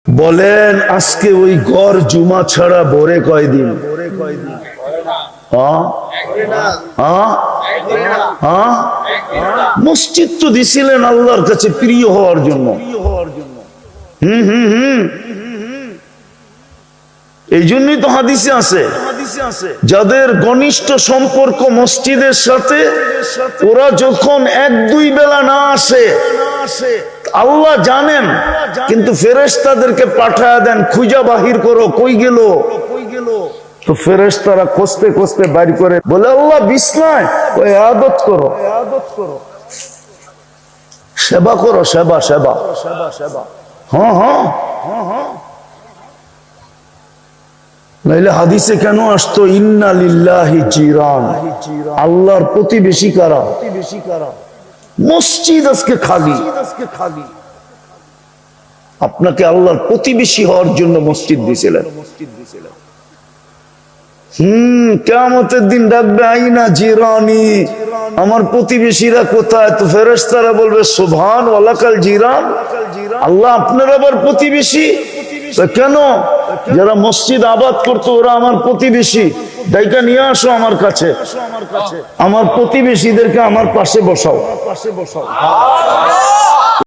বলেন আজকে ওই গড় জুমা ছাড়া ভোরে কয়দিন? মসজিদ তো দিছিলেন আল্লাহর কাছে প্রিয় হওয়ার জন্য। এই জন্যই তো হাদিসে আছে, যাদের ঘনিষ্ঠ সম্পর্ক মসজিদের সাথে, ওরা যখন এক দুই বেলা না আসে আল্লাহ জানেন, কিন্তু ফেরেশতাদেরকে পাঠায় দেন, খুঁজা বাহির করো কই গেল। তো ফেরেশতারা খুঁজতে খুঁজতে বাইর করে বলে, আল্লাহ বিছনায়, ওই ইবাদত করো, সেবা করো, সেবা সেবা। হ্যাঁ হ্যাঁ হ্যাঁ। নাইলে হাদিসে কেন আসতো ইন্না লিল্লাহি জিরান, আল্লাহর প্রতিবেশী কারা? মসজিদ আজকে খালি। আপনাকে আল্লাহর প্রতিবেশী হওয়ার জন্য মসজিদ দিয়েছিলেন। কিয়ামতের দিন ডাকবে, আইনা জিরানি, আমার প্রতিবেশীরা কোথায়? তো ফেরেশতারা বলবে, সুবহান ওয়ালাকাল জিরান, আল্লাহ আপনার আবার প্রতিবেশী? কেন? যারা মসজিদ আবাদ করতো ওরা আমার প্রতিবেশী, ডাইকা নিয়ে আসো আমার কাছে, আমার প্রতিবেশীদেরকে আমার পাশে বসাও।